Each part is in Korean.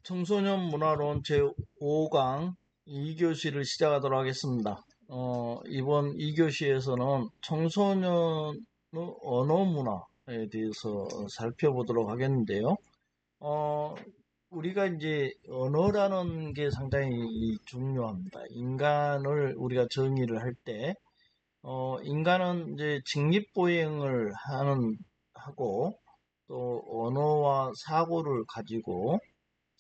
청소년 문화론 제5강 2교시를 시작하도록 하겠습니다. 이번 2교시에서는 청소년의 언어 문화에 대해서 살펴보도록 하겠는데요. 우리가 이제 언어라는 게 상당히 중요합니다. 인간을 우리가 정의를 할 때, 인간은 이제 직립보행을 하고, 또 언어와 사고를 가지고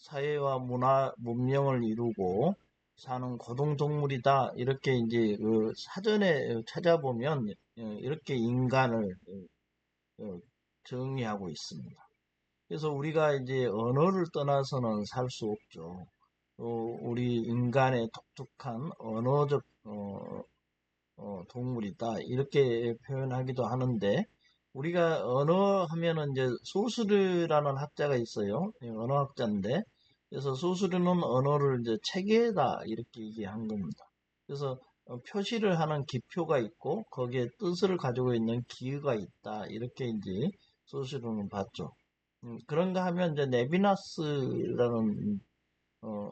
사회와 문화, 문명을 이루고 사는 고등동물이다. 이렇게 이제 그 사전에 찾아보면 이렇게 인간을 정의하고 있습니다. 그래서 우리가 이제 언어를 떠나서는 살 수 없죠. 우리 인간의 독특한 언어적 동물이다. 이렇게 표현하기도 하는데 우리가 언어 하면은 이제 소수르라는 학자가 있어요. 언어학자인데 그래서 소수르는 언어를 이제 체계다 이렇게 얘기한 겁니다. 그래서 표시를 하는 기표가 있고 거기에 뜻을 가지고 있는 기의가 있다 이렇게 이제 소수르는 봤죠. 그런가 하면 이제 네비나스라는 어,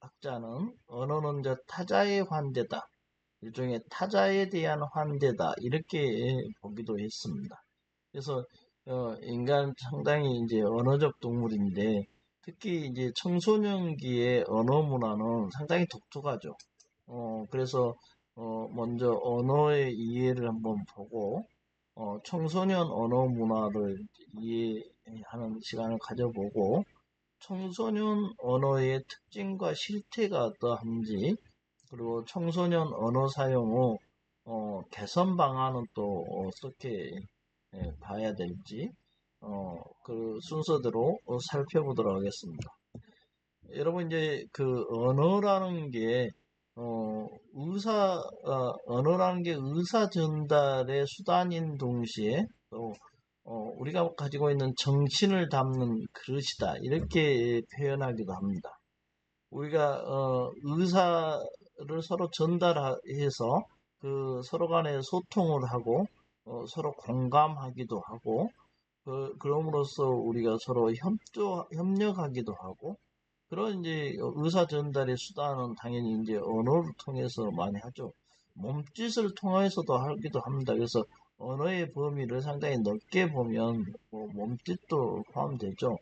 학자는 언어는 이제 타자의 환대다. 일종의 타자에 대한 환대다 이렇게 보기도 했습니다. 그래서 인간 상당히 이제 언어적 동물인데 특히 이제 청소년기의 언어 문화는 상당히 독특하죠. 그래서 먼저 언어의 이해를 한번 보고 청소년 언어 문화를 이해하는 시간을 가져보고 청소년 언어의 특징과 실태가 어떠한지 그리고 청소년 언어 사용 후 개선 방안은 또 어떻게 봐야 될지 그 순서대로 살펴보도록 하겠습니다. 여러분 이제 그 언어라는 게 언어라는 게 의사 전달의 수단인 동시에 또 우리가 가지고 있는 정신을 담는 그릇이다 이렇게 표현하기도 합니다. 우리가 의사를 서로 전달해서 그 서로 간에 소통을 하고 서로 공감하기도 하고 그럼으로써 우리가 서로 협력하기도 하고 그런 이제 의사 전달의 수단은 당연히 이제 언어를 통해서 많이 하죠. 몸짓을 통해서도 하기도 합니다. 그래서 언어의 범위를 상당히 넓게 보면 뭐 몸짓도 포함되죠.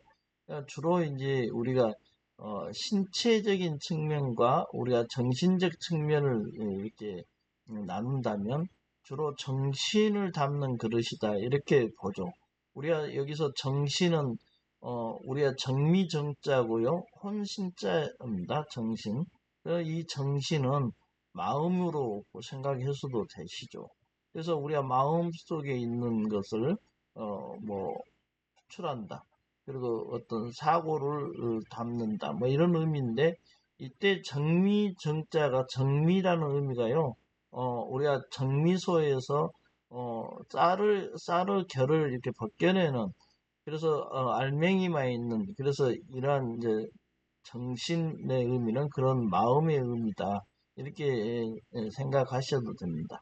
주로 이제 우리가 신체적인 측면과 우리가 정신적 측면을 이렇게 나눈다면 주로 정신을 담는 그릇이다 이렇게 보죠. 우리가 여기서 정신은 우리가 정미정자고요. 혼신자입니다. 정신. 이 정신은 마음으로 생각해서도 되시죠. 그래서 우리가 마음 속에 있는 것을 뭐 추출한다. 그리고 어떤 사고를 담는다. 뭐 이런 의미인데 이때 정미정자가 정미라는 의미가요. 우리가 정미소에서 쌀을 결을 이렇게 벗겨내는 그래서 알맹이만 있는 그래서 이러한 이제 정신의 의미는 그런 마음의 의미다. 이렇게 생각하셔도 됩니다.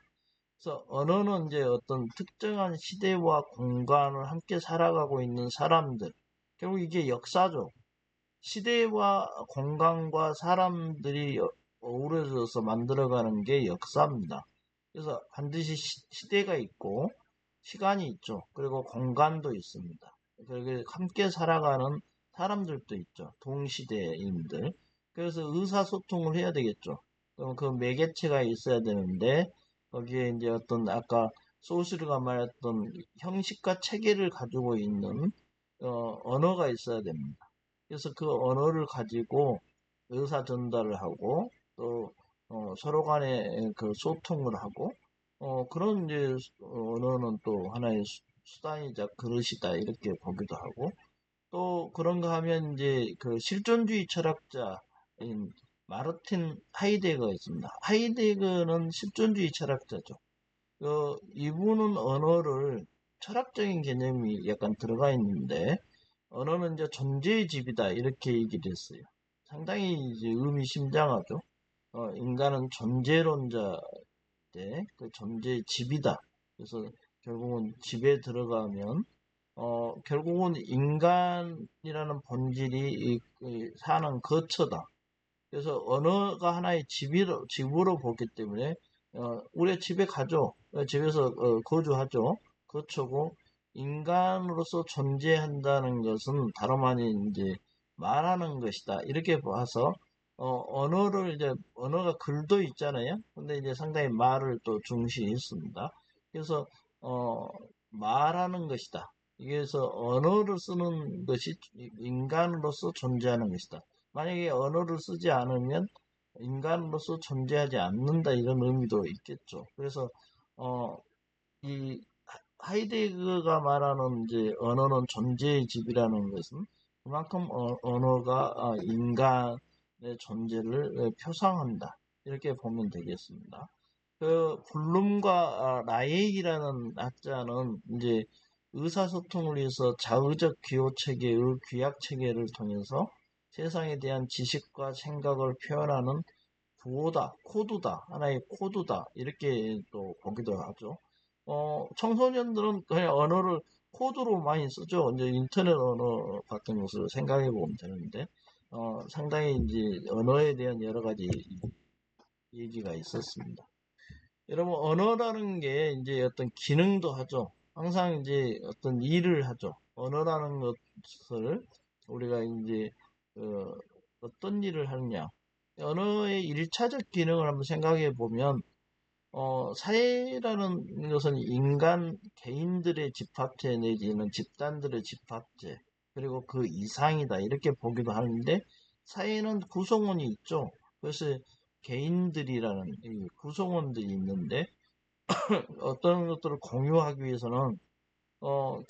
그래서 언어는 이제 어떤 특정한 시대와 공간을 함께 살아가고 있는 사람들, 결국 이게 역사죠. 시대와 공간과 사람들이 어우러져서 만들어가는 게 역사입니다. 그래서 반드시 시대가 있고 시간이 있죠. 그리고 공간도 있습니다. 그리고 함께 살아가는 사람들도 있죠. 동시대인들. 그래서 의사소통을 해야 되겠죠. 그럼 그 매개체가 있어야 되는데 거기에 이제 어떤 아까 소스르가 말했던 형식과 체계를 가지고 있는 언어가 있어야 됩니다. 그래서 그 언어를 가지고 의사 전달을 하고 또 서로 간에 그 소통을 하고 그런 이제 언어는 또 하나의 수단이자 그릇이다 이렇게 보기도 하고 또 그런가 하면 이제 그 실존주의 철학자인 마르틴 하이데거가 있습니다. 하이데거는 실존주의 철학자죠. 이분은 언어를 철학적인 개념이 약간 들어가 있는데 언어는 이제 존재의 집이다 이렇게 얘기를 했어요. 상당히 이제 의미심장하죠. 인간은 존재론자인데 그 존재의 집이다. 그래서 결국은 집에 들어가면 결국은 인간이라는 본질이 사는 거처다. 그래서 언어가 하나의 집으로 보기 때문에 우리 집에 가죠. 집에서 거주하죠. 거처고 인간으로서 존재한다는 것은 다름 아닌 이제 말하는 것이다. 이렇게 봐서 언어를 이제 언어가 글도 있잖아요. 근데 이제 상당히 말을 또 중시했습니다. 그래서 어, 말하는 것이다. 그래서 언어를 쓰는 것이 인간으로서 존재하는 것이다. 만약에 언어를 쓰지 않으면 인간으로서 존재하지 않는다 이런 의미도 있겠죠. 그래서 어, 이 하이데거가 말하는 이제 언어는 존재의 집이라는 것은 그만큼 언어가 인간의 존재를 표상한다 이렇게 보면 되겠습니다. 그 블룸과 라이익이라는 학자는 이제 의사소통을 위해서 자의적 기호 체계의 귀약 체계를 통해서 세상에 대한 지식과 생각을 표현하는 구호다, 코드다, 하나의 코드다 이렇게 또 보기도 하죠. 청소년들은 그냥 언어를 코드로 많이 쓰죠. 이제 인터넷 언어 같은 것을 생각해 보면 되는데, 상당히 이제 언어에 대한 여러 가지 얘기가 있었습니다. 여러분, 언어라는 게 이제 어떤 기능도 하죠. 항상 이제 어떤 일을 하죠. 언어라는 것을 우리가 이제 어떤 일을 하느냐. 언어의 일차적 기능을 한번 생각해 보면 사회라는 것은 인간 개인들의 집합체 내지는 집단들의 집합체 그리고 그 이상이다 이렇게 보기도 하는데 사회는 구성원이 있죠. 그래서 개인들이라는 이 구성원들이 있는데 어떤 것들을 공유하기 위해서는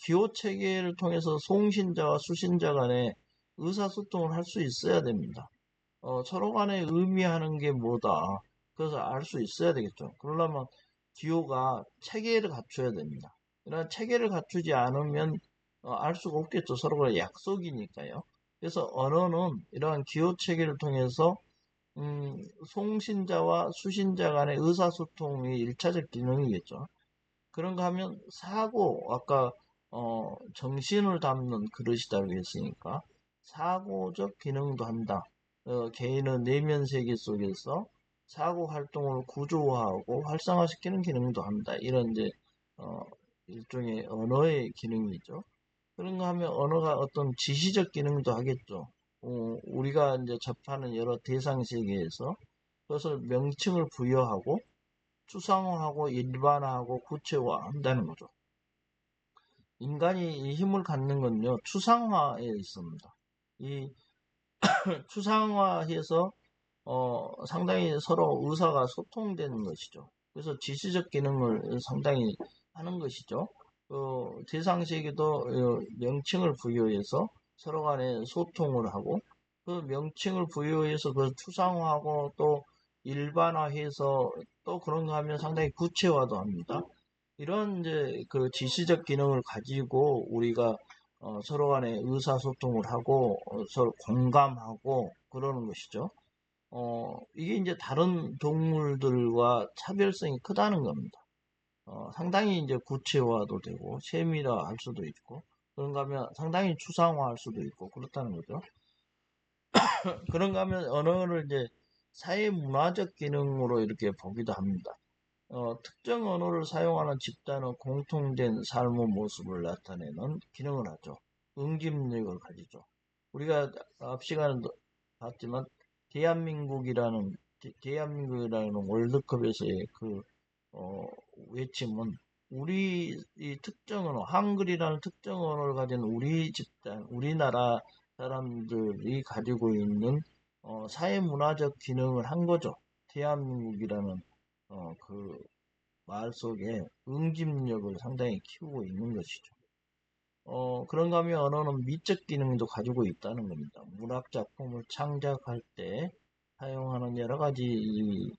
기호 체계를 통해서 송신자와 수신자 간에 의사소통을 할 수 있어야 됩니다. 서로 간에 의미하는 게 뭐다. 그래서 알 수 있어야 되겠죠. 그러려면 기호가 체계를 갖춰야 됩니다. 이런 체계를 갖추지 않으면 알 수가 없겠죠. 서로 간에 약속이니까요. 그래서 언어는 이러한 기호 체계를 통해서 송신자와 수신자 간의 의사소통의 일차적 기능이겠죠. 그런가 하면 사고, 아까 정신을 담는 그릇이라고 했으니까 사고적 기능도 한다. 개인의 내면 세계 속에서 사고 활동을 구조화하고 활성화시키는 기능도 한다. 이런 이제 일종의 언어의 기능이죠. 그런가 하면 언어가 어떤 지시적 기능도 하겠죠. 우리가 이제 접하는 여러 대상 세계에서 그것을 명칭을 부여하고 추상화하고 일반화하고 구체화한다는 거죠. 인간이 이 힘을 갖는 건요, 추상화에 있습니다. 이 추상화해서 상당히 서로 의사가 소통되는 것이죠. 그래서 지시적 기능을 상당히 하는 것이죠. 대상세계도 명칭을 부여해서 서로 간에 소통을 하고 그 명칭을 부여해서 그 추상화하고 또 일반화해서 또 그런가 하면 상당히 구체화도 합니다. 이런 이제 그 지시적 기능을 가지고 우리가 서로 간에 의사소통을 하고 서로 공감하고 그러는 것이죠. 이게 이제 다른 동물들과 차별성이 크다는 겁니다. 상당히 이제 구체화도 되고 세밀화할 수도 있고 그런가 하면 상당히 추상화할 수도 있고 그렇다는 거죠. 그런가 하면 언어를 이제 사회 문화적 기능으로 이렇게 보기도 합니다. 특정 언어를 사용하는 집단의 공통된 삶의 모습을 나타내는 기능을 하죠. 응집력을 가지죠. 우리가 앞 시간에 봤지만 대한민국이라는 월드컵에서의 그 외침은 우리 이 특정 언어, 한글이라는 특정 언어를 가진 우리 집단, 우리나라 사람들이 가지고 있는 사회 문화적 기능을 한 거죠. 대한민국이라는 그 말 속에 응집력을 상당히 키우고 있는 것이죠. 그런가 하면 언어는 미적 기능도 가지고 있다는 겁니다. 문학 작품을 창작할 때 사용하는 여러 가지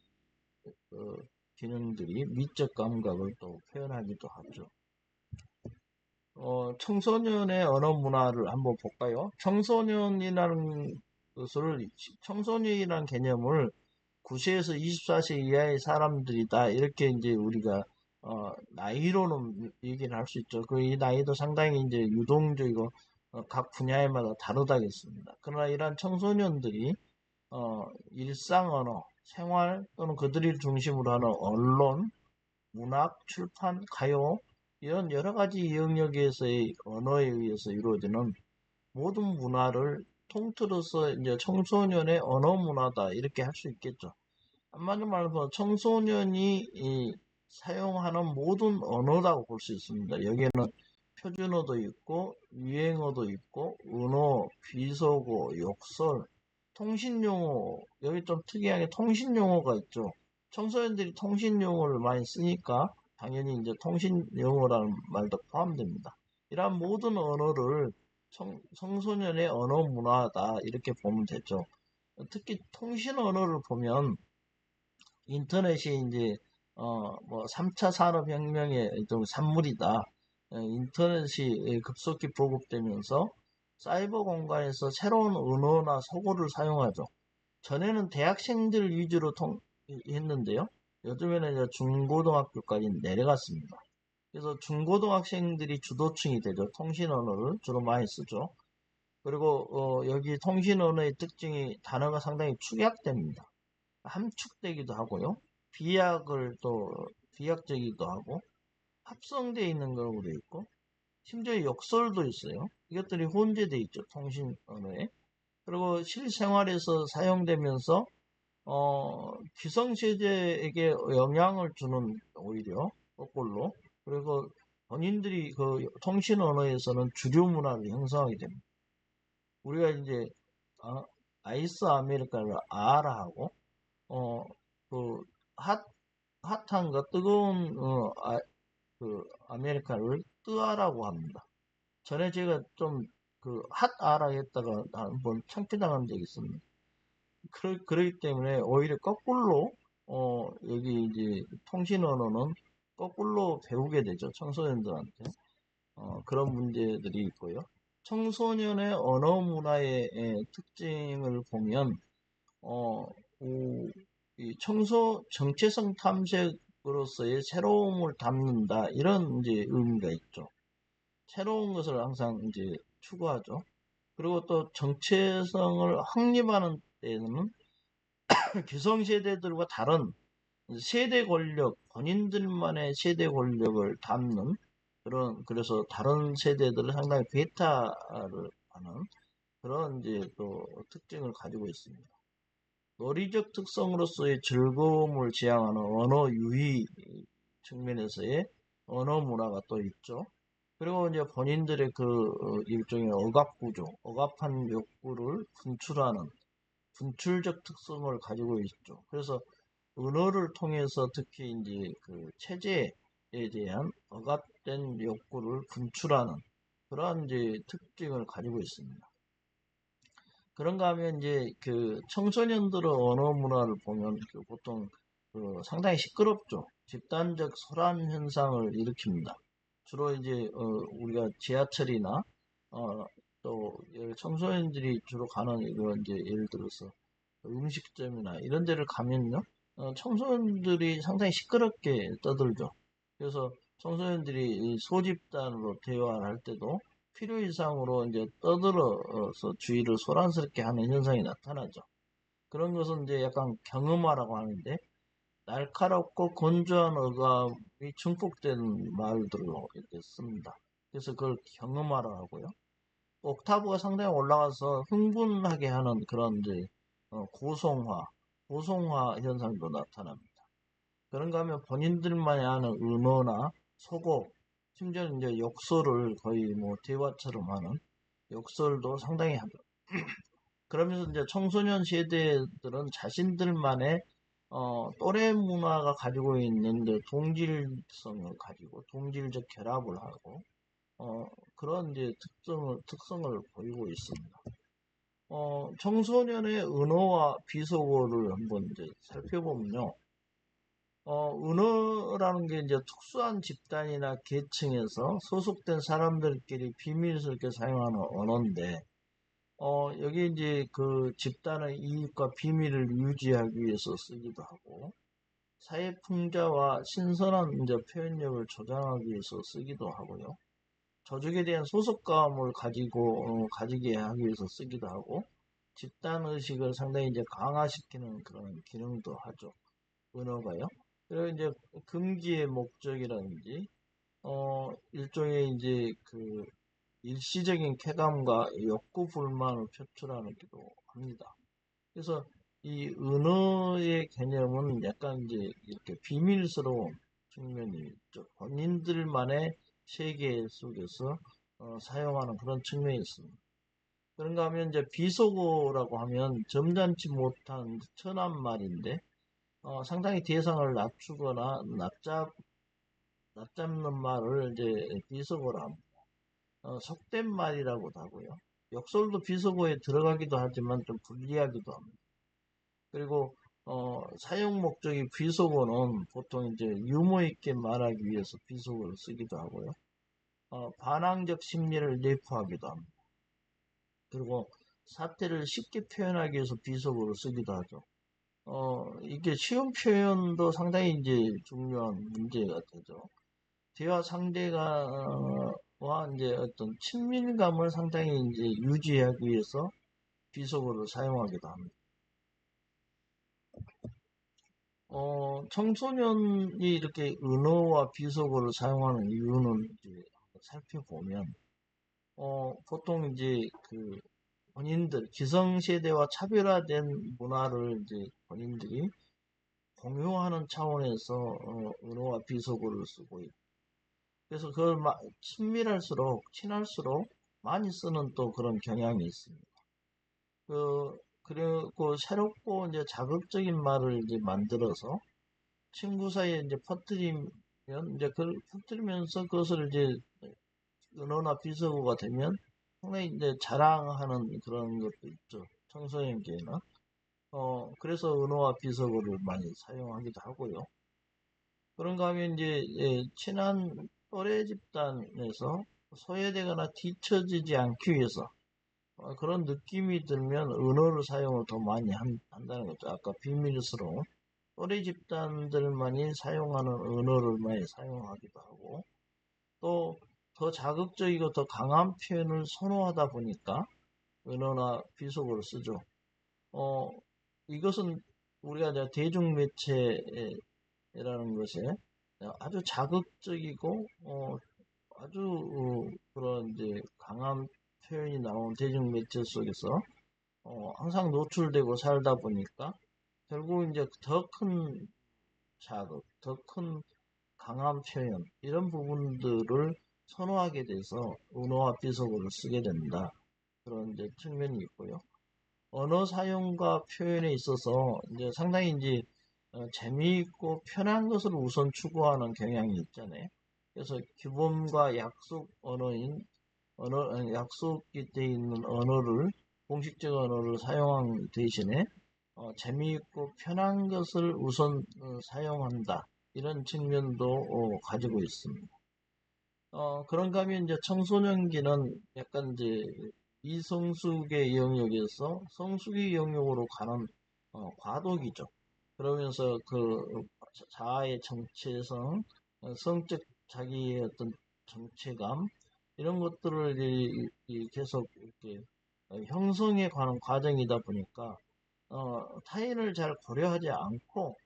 기능들이 미적 감각을 또 표현하기도 하죠. 청소년의 언어 문화를 한번 볼까요? 청소년이라는 개념을 9세에서 24세 이하의 사람들이다. 이렇게 이제 우리가 나이로는 얘기를 할 수 있죠. 이 나이도 상당히 이제 유동적이고, 각 분야에마다 다르다겠습니다. 그러나 이러한 청소년들이, 일상 언어, 생활 또는 그들을 중심으로 하는 언론, 문학, 출판, 가요, 이런 여러 가지 영역에서의 언어에 의해서 이루어지는 모든 문화를 통틀어서 이제 청소년의 언어 문화다, 이렇게 할 수 있겠죠. 한마디로 말해서 청소년이 사용하는 모든 언어라고 볼 수 있습니다. 여기에는 표준어도 있고 유행어도 있고 은어, 비속어, 욕설, 통신용어, 여기 좀 특이하게 통신용어가 있죠. 청소년들이 통신용어를 많이 쓰니까 당연히 이제 통신용어라는 말도 포함됩니다. 이러한 모든 언어를 청소년의 언어 문화다, 이렇게 보면 되죠. 특히 통신 언어를 보면 인터넷이 이제 뭐 3차 산업혁명의 좀 산물이다. 인터넷이 급속히 보급되면서 사이버 공간에서 새로운 언어나 소고를 사용하죠. 전에는 대학생들 위주로 했는데요. 요즘에는 이제 중고등학교까지 내려갔습니다. 그래서 중고등학생들이 주도층이 되죠. 통신 언어를 주로 많이 쓰죠. 그리고 여기 통신 언어의 특징이 단어가 상당히 축약됩니다. 함축되기도 하고요. 비약적이기도 하고, 합성되어 있는 경우도 있고, 심지어 역설도 있어요. 이것들이 혼재되어 있죠. 통신 언어에. 그리고 실생활에서 사용되면서, 기성세대에게 영향을 주는, 오히려, 거꾸로. 그리고 본인들이 그 통신 언어에서는 주류 문화를 형성하게 됩니다. 우리가 이제, 어, 아이스 아메리카노를 아라 하고, 어, 그, 핫, 핫한 거, 뜨거운, 그, 아메리카노를 뜨아라고 합니다. 전에 제가 좀, 핫아라 했다가 한번 창피당한 적이 있습니다. 그러기 때문에 오히려 거꾸로, 여기 이제 통신 언어는 거꾸로 배우게 되죠. 청소년들한테. 그런 문제들이 있고요. 청소년의 언어 문화의 특징을 보면, 어, 이 청소 정체성 탐색으로서의 새로움을 담는다, 이런 이제 의미가 있죠. 새로운 것을 항상 이제 추구하죠. 그리고 또 정체성을 확립하는 때는 기성세대들과 다른 세대 권력, 본인들만의 세대 권력을 담는 그래서 다른 세대들을 상당히 배타를 하는 그런 이제 또 특징을 가지고 있습니다. 놀이적 특성으로서의 즐거움을 지향하는 언어 유희 측면에서의 언어 문화가 또 있죠. 그리고 이제 본인들의 일종의 억압 구조, 억압한 욕구를 분출하는 분출적 특성을 가지고 있죠. 그래서 언어를 통해서 특히 이제 그 체제에 대한 억압된 욕구를 분출하는 그러한 이제 특징을 가지고 있습니다. 그런가 하면 이제 그 청소년들의 언어 문화를 보면 보통 상당히 시끄럽죠. 집단적 소란 현상을 일으킵니다. 주로 이제 우리가 지하철이나 또 청소년들이 주로 가는 이런 이제 예를 들어서 음식점이나 이런 데를 가면요, 청소년들이 상당히 시끄럽게 떠들죠. 그래서 청소년들이 소집단으로 대화를 할 때도 필요 이상으로 이제 떠들어서 주위를 소란스럽게 하는 현상이 나타나죠. 그런 것은 이제 약간 경음화라고 하는데, 날카롭고 건조한 어감이 증폭된 말들로 이렇게 씁니다. 그래서 그걸 경음화라고 하고요. 옥타브가 상당히 올라가서 흥분하게 하는 그런 이제 고성화 현상도 나타납니다. 그런가 하면 본인들만이 아는 은어나 속어, 심지어 이제 욕설을 거의 뭐 대화처럼 하는 욕설도 상당히 하죠. 그러면서 이제 청소년 세대들은 자신들만의 또래 문화가 가지고 있는 동질성을 가지고 동질적 결합을 하고 그런 이제 특성을 보이고 있습니다. 청소년의 은어와 비속어를 한번 이제 살펴보면요. 은어라는 게 이제 특수한 집단이나 계층에서 소속된 사람들끼리 비밀스럽게 사용하는 언어인데, 여기 이제 그 집단의 이익과 비밀을 유지하기 위해서 쓰기도 하고, 사회풍자와 신선한 이제 표현력을 조장하기 위해서 쓰기도 하고요. 조직에 대한 소속감을 가지게 하기 위해서 쓰기도 하고, 집단 의식을 상당히 이제 강화시키는 그런 기능도 하죠. 은어가요. 그리고 이제 금기의 목적이라든지, 일종의 이제 그 일시적인 쾌감과 욕구 불만을 표출하기도 합니다. 그래서 이 은어의 개념은 약간 이제 이렇게 비밀스러운 측면이 있죠. 본인들만의 세계 속에서 사용하는 그런 측면이 있습니다. 그런가 하면 이제 비속어라고 하면 점잖지 못한 천한 말인데 상당히 대상을 낮추거나 낮잡는 말을 이제 비속어로 합니다. 속된 말이라고도 하고요. 욕설도 비속어에 들어가기도 하지만 좀 불리하기도 합니다. 그리고 사용 목적이 비속어는 보통 이제 유머 있게 말하기 위해서 비속어를 쓰기도 하고요. 반항적 심리를 내포하기도 합니다. 그리고 사태를 쉽게 표현하기 위해서 비속어를 쓰기도 하죠. 이게 쉬운 표현도 상당히 이제 중요한 문제가 되죠. 대화 상대가와 이제 어떤 친밀감을 상당히 이제 유지하기 위해서 비속어를 사용하기도 합니다. 청소년이 이렇게 은어와 비속어를 사용하는 이유는 이제 살펴보면, 보통 이제 그 본인들, 기성세대와 차별화된 문화를 이제 본인들이 공유하는 차원에서 은어와 비속어를 쓰고 있고, 그래서 그걸 친할수록 많이 쓰는 또 그런 경향이 있습니다. 그리고 새롭고 이제 자극적인 말을 이제 만들어서 친구 사이에 이제 퍼뜨리면 이제 그걸 퍼뜨리면서 그것을 이제 은어나 비속어가 되면 상당히 이제 자랑하는 그런 것도 있죠. 청소년기에는. 그래서 은어와 비속어를 많이 사용하기도 하고요. 그런가 하면 이제 친한 또래 집단에서 소외되거나 뒤처지지 않기 위해서 그런 느낌이 들면 은어를 사용을 더 많이 한다는 거죠. 아까 비밀스러운 또래 집단들만이 사용하는 언어를 많이 사용하기도 하고, 또 더 자극적이고 더 강한 표현을 선호하다 보니까 언어나 비속어를 쓰죠. 어, 이것은 우리가 이제 대중매체라는 것에 아주 자극적이고 아주 그런 이제 강한 표현이 나온 대중매체 속에서 항상 노출되고 살다 보니까 결국 이제 더 큰 자극, 더 큰 강한 표현, 이런 부분들을 선호하게 돼서 언어와 비속어를 쓰게 된다. 그런 이제 측면이 있고요. 언어 사용과 표현에 있어서 이제 상당히 이제 재미있고 편한 것을 우선 추구하는 경향이 있잖아요. 그래서 규범과 약속 언어인 약속이 되어 있는 공식적 언어를 사용한 대신에 재미있고 편한 것을 우선 사용한다. 이런 측면도 가지고 있습니다. 그런가 하면 이제 청소년기는 약간 이제 이성숙의 영역에서 성숙의 영역으로 가는 과도기죠. 그러면서 그 자아의 정체성, 성적 자기의 어떤 정체감, 이런 것들을 계속 이렇게 형성해 가는 과정이다 보니까 타인을 잘 고려하지 않고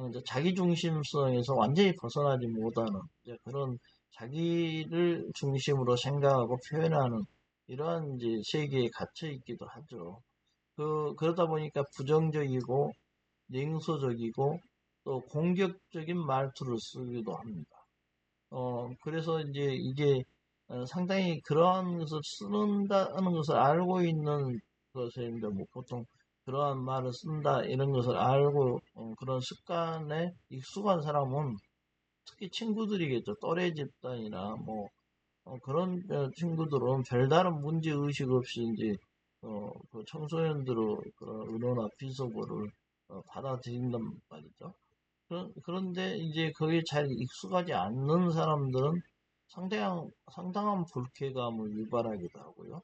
이제 자기 중심성에서 완전히 벗어나지 못하는 이제 그런 자기를 중심으로 생각하고 표현하는 이러한 이제 세계에 갇혀 있기도 하죠. 그러다 보니까 부정적이고 냉소적이고 또 공격적인 말투를 쓰기도 합니다. 그래서 이제 이게 상당히 그러한 것을 쓰는다는 것을 알고 있는 것에 이제 뭐 보통 그러한 말을 쓴다 이런 것을 알고 그런 습관에 익숙한 사람은 특히 친구들이겠죠. 또래 집단이나 뭐 그런 친구들은 별다른 문제 의식 없이 이제 그 청소년들의 그런 은어나 비속어를 받아들인단 말이죠. 그런데 이제 거기에 잘 익숙하지 않는 사람들은 상당한 불쾌감을 유발하기도 하고요.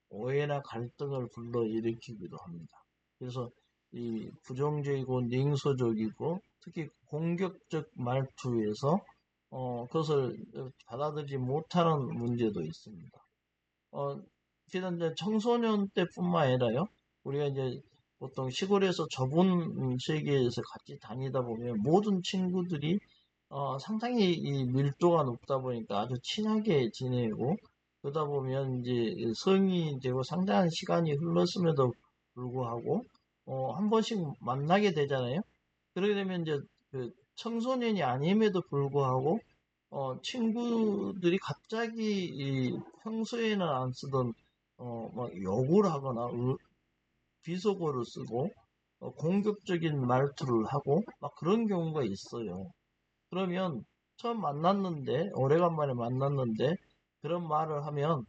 오해나 갈등을 불러일으키기도 합니다. 그래서 이 부정적이고 냉소적이고 특히 공격적 말투에서 그것을 받아들이지 못하는 문제도 있습니다. 비단 이제 청소년 때뿐만 아니라요. 우리가 이제 보통 시골에서 좁은 세계에서 같이 다니다 보면 모든 친구들이 상당히 이 밀도가 높다 보니까 아주 친하게 지내고 그러다 보면 이제 성인이 되고 상당한 시간이 흘렀음에도 불구하고 한 번씩 만나게 되잖아요. 그러게 되면 이제 그 청소년이 아님에도 불구하고 친구들이 갑자기 이 평소에는 안 쓰던 막 욕을 하거나 비속어를 쓰고 공격적인 말투를 하고 막 그런 경우가 있어요. 그러면 처음 만났는데 오래간만에 만났는데 그런 말을 하면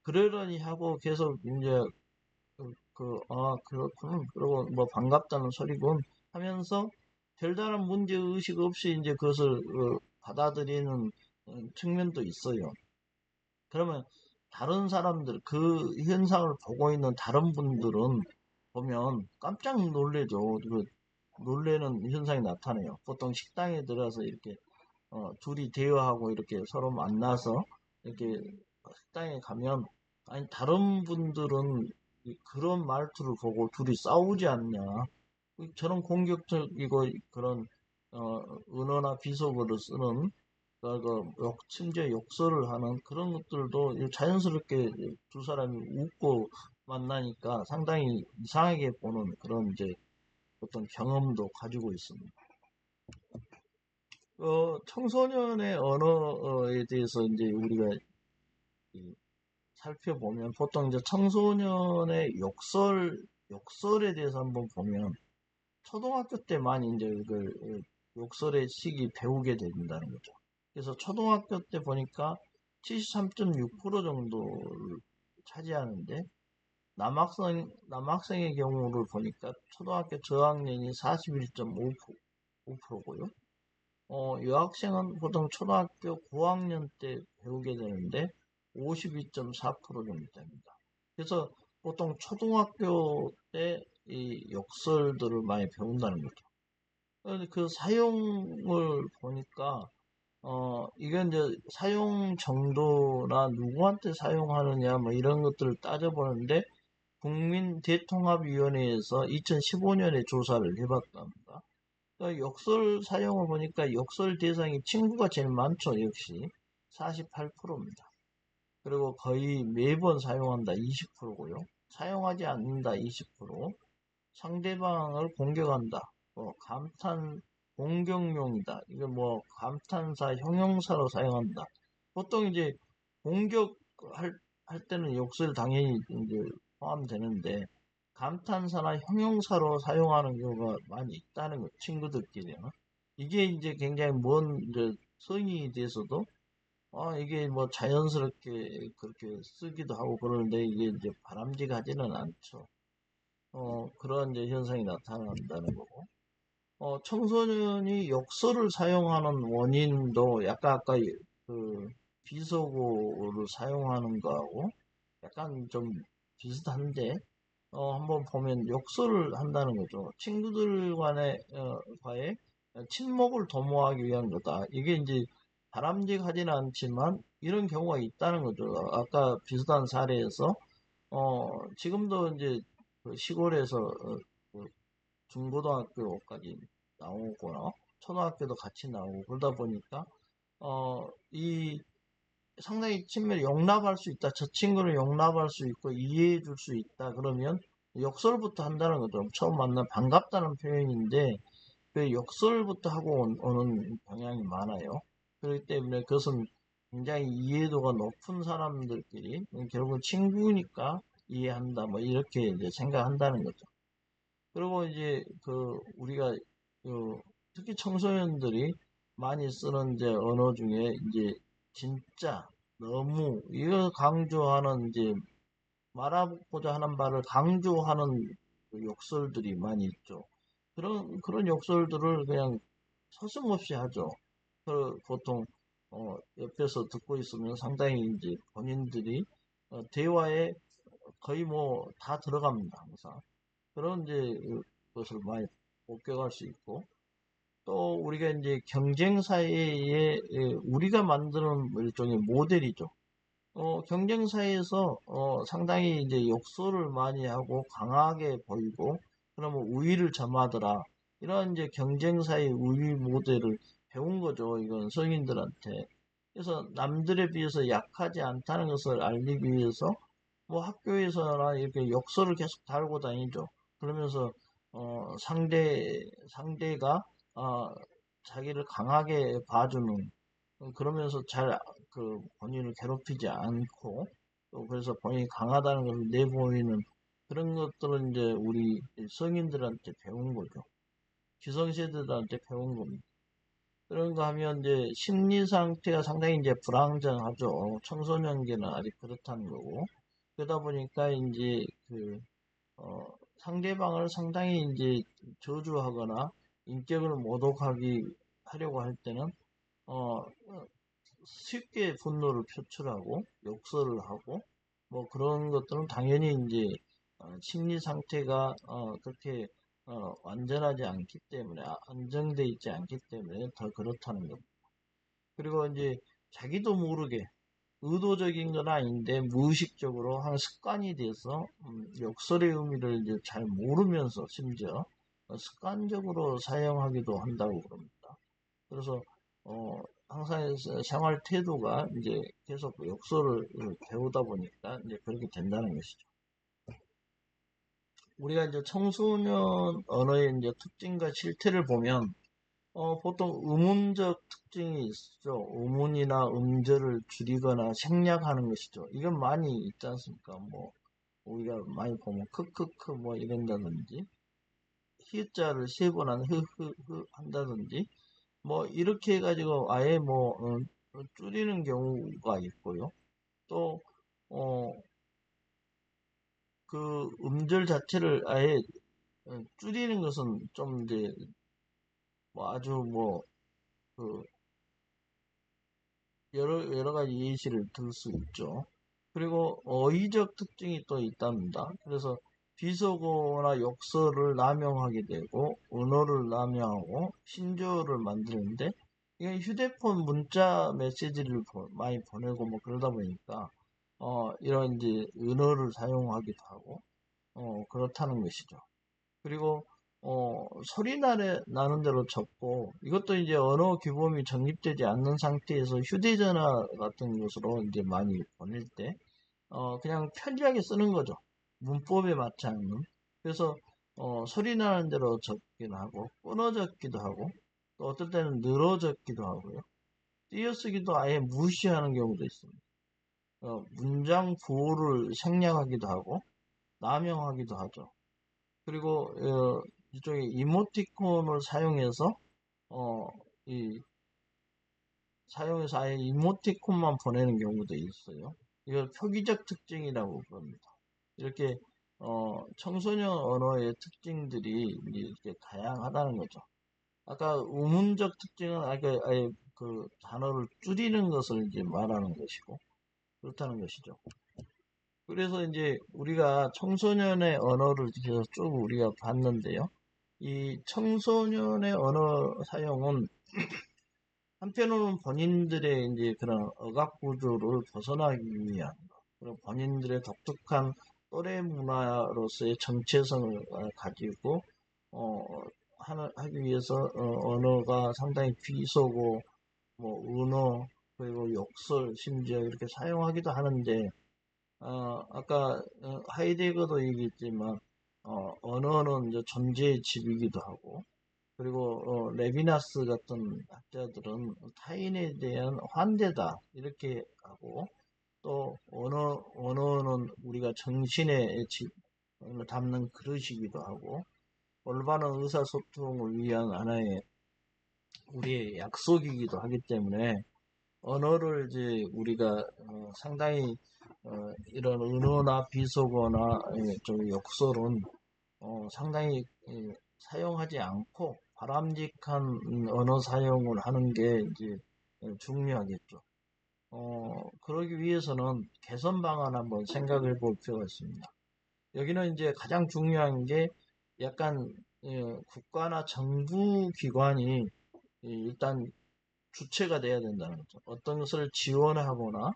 그러려니 하고 계속 이제 그렇군 그리고 뭐 반갑다는 소리군 하면서 별다른 문제 의식 없이 이제 그것을 받아들이는 측면도 있어요. 그러면 다른 사람들 그 현상을 보고 있는 다른 분들은 보면 깜짝 놀래죠. 그 놀래는 현상이 나타나요. 보통 식당에 들어가서 이렇게 둘이 대화하고 이렇게 서로 만나서 이렇게 식당에 가면 아니 다른 분들은 그런 말투를 보고 둘이 싸우지 않냐. 저런 공격적이고 그런 은어나 비속어를 쓰는 심지어 욕설을 하는 그런 것들도 자연스럽게 두 사람이 웃고 만나니까 상당히 이상하게 보는 그런 이제 어떤 경험도 가지고 있습니다. 청소년의 언어에 대해서 이제 우리가 살펴보면 보통 이제 청소년의 욕설에 대해서 한번 보면 초등학교 때 많이 이제 이걸 욕설의 시기 배우게 된다는 거죠. 그래서 초등학교 때 보니까 73.6% 정도를 차지하는데 남학생의 경우를 보니까 초등학교 저학년이 41.5%고요. 여학생은 보통 초등학교 고학년 때 배우게 되는데 52.4% 정도 됩니다. 그래서 보통 초등학교 때 이 욕설들을 많이 배운다는 거죠. 그런데 그 사용을 보니까 이건 이제 사용 정도나 누구한테 사용하느냐 뭐 이런 것들을 따져보는데 국민대통합위원회에서 2015년에 조사를 해봤답니다. 그러니까 욕설 사용을 보니까 욕설 대상이 친구가 제일 많죠, 역시. 48%입니다. 그리고 거의 매번 사용한다, 20%고요. 사용하지 않는다, 20%. 상대방을 공격한다, 감탄, 공격용이다. 이거 뭐, 감탄사, 형용사로 사용한다. 보통 이제 공격할 때는 욕설 당연히 이제 포함되는데, 감탄사나 형용사로 사용하는 경우가 많이 있다는 거, 친구들끼리는. 이게 이제 굉장히 먼 이제 성인이 돼서도 이게 뭐 자연스럽게 그렇게 쓰기도 하고 그러는데 이게 이제 바람직하지는 않죠. 그런 이제 현상이 나타난다는 거고. 청소년이 욕설을 사용하는 원인도 약간 아까 그 비속어를 사용하는 거하고 약간 좀 비슷한데 한번 보면 욕설을 한다는 거죠. 친구들 과의 친목을 도모하기 위한 거다. 이게 이제 바람직하지는 않지만 이런 경우가 있다는 거죠. 아까 비슷한 사례에서 지금도 이제 그 시골에서 그 중고등학교까지 나오거나 초등학교도 같이 나오고 그러다 보니까 이 상당히 친밀히 용납할 수 있다. 저 친구를 용납할 수 있고 이해해 줄 수 있다. 그러면 역설부터 한다는 거죠. 처음 만나 반갑다는 표현인데 그 역설부터 하고 오는 경향이 많아요. 그렇기 때문에 그것은 굉장히 이해도가 높은 사람들끼리 결국은 친구니까 이해한다. 뭐 이렇게 이제 생각한다는 거죠. 그리고 이제 그 우리가 그 특히 청소년들이 많이 쓰는 이제 언어 중에 이제 진짜 너무 이걸 강조하는 이제 말하고자 하는 바를 강조하는 그 욕설들이 많이 있죠. 그런 욕설들을 그냥 서슴없이 하죠. 보통 옆에서 듣고 있으면 상당히 이제 본인들이 대화에 거의 뭐 다 들어갑니다. 항상. 그런 이제 것을 많이 목격할 수 있고, 또 우리가 이제 경쟁 사회에 우리가 만드는 일종의 모델이죠. 경쟁 사회에서 상당히 이제 욕설을 많이 하고 강하게 보이고 그러면 우위를 점하더라. 이런 이제 경쟁사의 우위 모델을 배운 거죠. 이건 성인들한테. 그래서 남들에 비해서 약하지 않다는 것을 알리기 위해서 뭐 학교에서나 이렇게 욕설을 계속 달고 다니죠. 그러면서 상대가 자기를 강하게 봐주는 그러면서 잘 본인을 괴롭히지 않고 또 그래서 본인이 강하다는 것을 내보이는 그런 것들은 이제 우리 성인들한테 배운 거죠. 기성세대들한테 배운 겁니다. 그런가 하면 이제 심리 상태가 상당히 이제 불안정하죠. 청소년기는 아직 그렇다는 거고. 그러다 보니까 이제 상대방을 상당히 이제 저주하거나 인격을 모독하기 하려고 할 때는 어, 쉽게 분노를 표출하고 욕설을 하고 뭐 그런 것들은 당연히 이제 심리 상태가 그렇게 완전하지 않기 때문에 안정돼 있지 않기 때문에 더 그렇다는 겁니다. 그리고 이제 자기도 모르게 의도적인 건 아닌데 무의식적으로 한 습관이 돼서 욕설의 의미를 이제 잘 모르면서 심지어 습관적으로 사용하기도 한다고 그럽니다. 그래서 항상 생활 태도가 이제 계속 욕설을 배우다 보니까 이제 그렇게 된다는 것이죠. 우리가 이제 청소년 언어의 이제 특징과 실태를 보면 보통 의문적 특징이 있죠. 의문이나 음절을 줄이거나 생략하는 것이죠. 이건 많이 있지 않습니까? 뭐 우리가 많이 보면 크크크 뭐 이런다든지 히읗자를 세 번 한 흐흐흐 한다든지 뭐 이렇게 해가지고 아예 뭐 줄이는 경우가 있고요. 또 그 음절 자체를 아예 줄이는 것은 좀 이제 뭐 아주 뭐그 여러 가지 예시를 들 수 있죠. 그리고 어휘적 특징이 또 있답니다. 그래서 비속어나 욕설을 남용하게 되고 언어를 남용하고 신조어를 만드는데 이게 휴대폰 문자 메시지를 많이 보내고 뭐 그러다 보니까 이런 이제 언어를 사용하기도 하고 그렇다는 것이죠. 그리고 소리 나는 대로 적고 이것도 이제 언어 규범이 정립되지 않는 상태에서 휴대전화 같은 것으로 이제 많이 보낼 때 그냥 편리하게 쓰는 거죠. 문법에 맞지 않는. 그래서 소리 나는 대로 적기도 하고 끊어 적기도 하고 또 어떨 때는 늘어 적기도 하고요. 띄어쓰기도 아예 무시하는 경우도 있습니다. 문장 부호를 생략하기도 하고 남용하기도 하죠. 그리고 일종의 이모티콘을 사용해서 어, 사용해서 아예 이모티콘만 보내는 경우도 있어요. 이걸 표기적 특징이라고 부릅니다. 이렇게 청소년 언어의 특징들이 이렇게 다양하다는 거죠. 아까 우문적 특징은 아예 그 단어를 줄이는 것을 이제 말하는 것이고 그렇다는 것이죠. 그래서 이제 우리가 청소년의 언어를 계속 쭉 우리가 봤는데요. 이 청소년의 언어 사용은 한편으로는 본인들의 이제 그런 억압 구조를 벗어나기 위한 그리고 본인들의 독특한 또래 문화로서의 정체성을 가지고 어, 하기 위해서 언어가 상당히 비속어, 뭐 언어 그리고 욕설 심지어 이렇게 사용하기도 하는데 아까 하이데거도 얘기했지만 언어는 이제 존재의 집이기도 하고 그리고 레비나스 같은 학자들은 타인에 대한 환대다 이렇게 하고 또 언어는 우리가 정신의 을 담는 그릇이기도 하고 올바른 의사소통을 위한 하나의 우리의 약속이기도 하기 때문에 언어를 이제 우리가 상당히 이런 은어나 비속어나 좀 욕설은 상당히 사용하지 않고 바람직한 언어 사용을 하는 게 이제 중요하겠죠. 그러기 위해서는 개선 방안 한번 생각해 볼 필요가 있습니다. 여기는 이제 가장 중요한 게 약간 국가나 정부 기관이 일단 주체가 돼야 된다는 거죠. 어떤 것을 지원하거나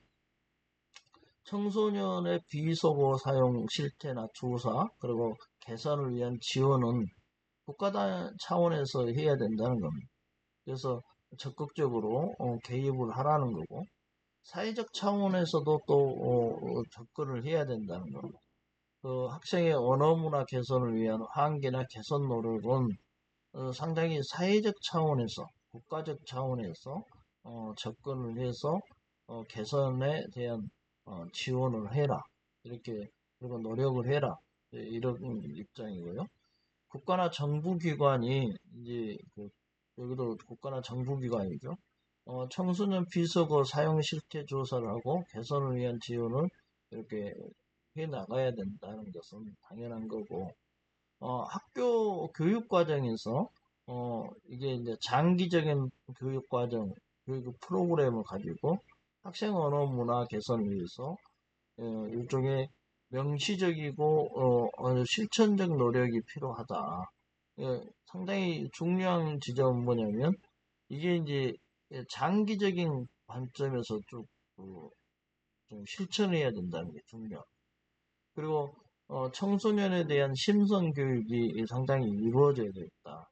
청소년의 비속어 사용 실태나 조사 그리고 개선을 위한 지원은 국가 차원에서 해야 된다는 겁니다. 그래서 적극적으로 개입을 하라는 거고 사회적 차원에서도 또 접근을 해야 된다는 겁니다. 그 학생의 언어 문화 개선을 위한 환기나 개선 노력은 상당히 사회적 차원에서 국가적 차원에서 접근을 해서 개선에 대한 지원을 해라 이렇게 그리고 노력을 해라 이런 입장이고요. 국가나 정부기관이 이제 여기도 국가나 정부기관이죠. 청소년 비속어 사용 실태 조사를 하고 개선을 위한 지원을 이렇게 해 나가야 된다는 것은 당연한 거고, 학교 교육 과정에서 이게 이제 장기적인 교육 과정, 교육 프로그램을 가지고 학생 언어 문화 개선을 위해서 일종의 명시적이고 실천적 노력이 필요하다. 상당히 중요한 지점은 뭐냐면 이게 이제 장기적인 관점에서 좀 실천해야 된다는 게 중요해요. 그리고 청소년에 대한 심성 교육이 상당히 이루어져야 되겠다.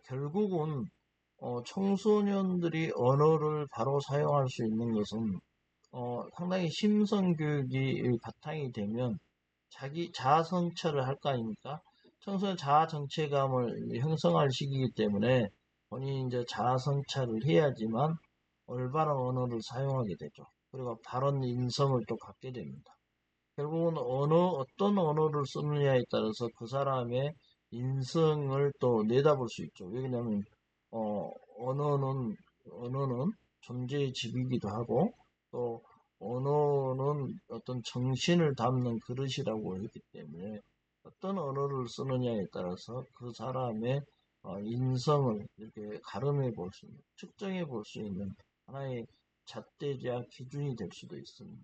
결국은 청소년들이 언어를 바로 사용할 수 있는 것은 상당히 심성 교육이 바탕이 되면 자기 자아 성찰을 할 거 아닙니까? 청소년 자아 정체감을 형성할 시기이기 때문에 본인이 이제 자아 성찰을 해야지만 올바른 언어를 사용하게 되죠. 그리고 바른 인성을 또 갖게 됩니다. 결국은 어떤 언어를 쓰느냐에 따라서 그 사람의 인성을 또 내다볼 수 있죠. 왜냐하면 언어는 존재의 집이기도 하고 또 언어는 어떤 정신을 담는 그릇이라고 했기 때문에 어떤 언어를 쓰느냐에 따라서 그 사람의 인성을 이렇게 가름해 볼 수 있는, 측정해 볼 수 있는 하나의 잣대자 기준이 될 수도 있습니다.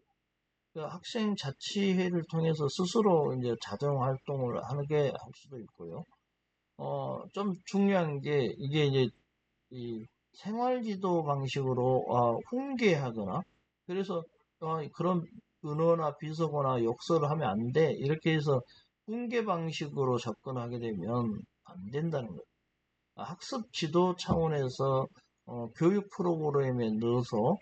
그 학생 자치회를 통해서 스스로 이제 자정 활동을 하게 할 수도 있고요. 좀 중요한 게 이게 이제 이 생활지도 방식으로 훈계하거나 그래서 그런 은어나 비속어나 욕설을 하면 안 돼. 이렇게 해서 훈계 방식으로 접근하게 되면 안 된다는 거예요. 학습 지도 차원에서 교육 프로그램에 넣어서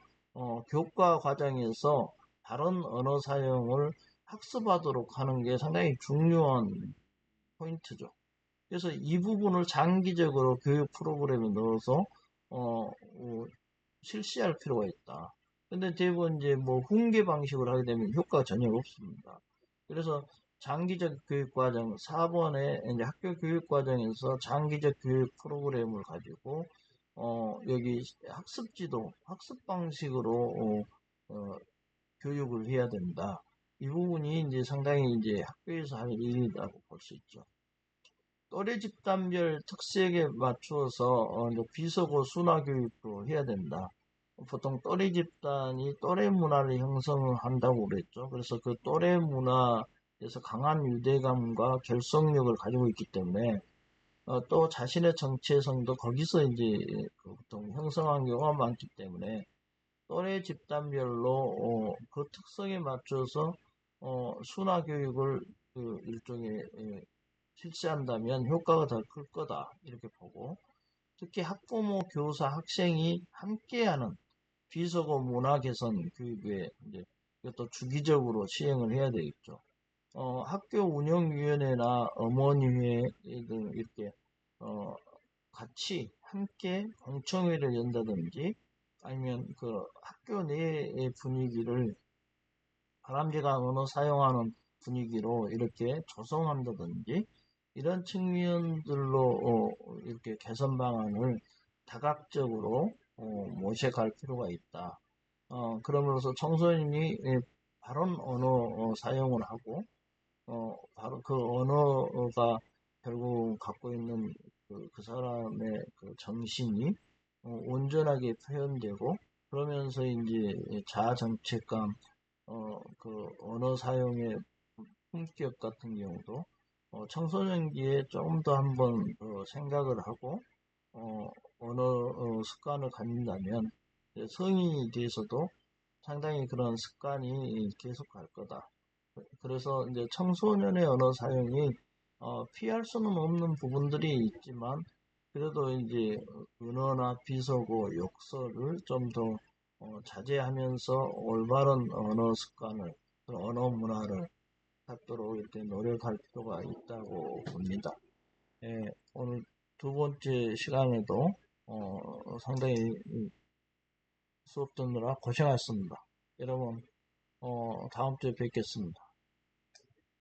교과 과정에서 다른 언어 사용을 학습하도록 하는 게 상당히 중요한 포인트죠. 그래서 이 부분을 장기적으로 교육 프로그램에 넣어서 실시할 필요가 있다. 근데 대부분 이제 뭐 훈계 방식으로 하게 되면 효과가 전혀 없습니다. 그래서 장기적 교육 과정, 4번에 이제 학교 교육 과정에서 장기적 교육 프로그램을 가지고 여기 학습 지도, 학습 방식으로 교육을 해야 된다. 이 부분이 이제 상당히 이제 학교에서 할 일이라고 볼 수 있죠. 또래 집단별 특색에 맞추어서 비속어 순화 교육도 해야 된다. 보통 또래 집단이 또래 문화를 형성한다고 그랬죠. 그래서 그 또래 문화에서 강한 유대감과 결속력을 가지고 있기 때문에 또 자신의 정체성도 거기서 이제 보통 형성한 경우가 많기 때문에 또래 집단별로 그 특성에 맞춰서 순화 교육을 그 일종의 실시한다면 효과가 더 클 거다 이렇게 보고 특히 학부모, 교사, 학생이 함께하는 비속어 문화 개선 교육에 이제 이것도 주기적으로 시행을 해야 되겠죠. 학교 운영위원회나 어머니회 등 이렇게 같이 함께 공청회를 연다든지 아니면 그 학교 내의 분위기를 바람직한 언어 사용하는 분위기로 이렇게 조성한다든지 이런 측면들로 이렇게 개선 방안을 다각적으로 모색할 필요가 있다. 그러면서 청소년이 바른 언어 사용을 하고 바로 그 언어가 결국 갖고 있는 그 사람의 그 정신이 온전하게 표현되고 그러면서 이제 자아 정체감 그 언어 사용의 품격 같은 경우도 청소년기에 조금 더 한번 생각을 하고 언어 습관을 갖는다면 이제 성인이 돼서도 상당히 그런 습관이 계속 갈 거다. 그래서 이제 청소년의 언어 사용이 피할 수는 없는 부분들이 있지만 그래도 이제 은어나 비속어, 욕설을 좀 더 자제하면서 올바른 언어 습관을, 언어 문화를 갖도록 이렇게 노력할 필요가 있다고 봅니다. 예, 오늘 두 번째 시간에도 상당히 수업 듣느라 고생하셨습니다. 여러분, 다음 주에 뵙겠습니다.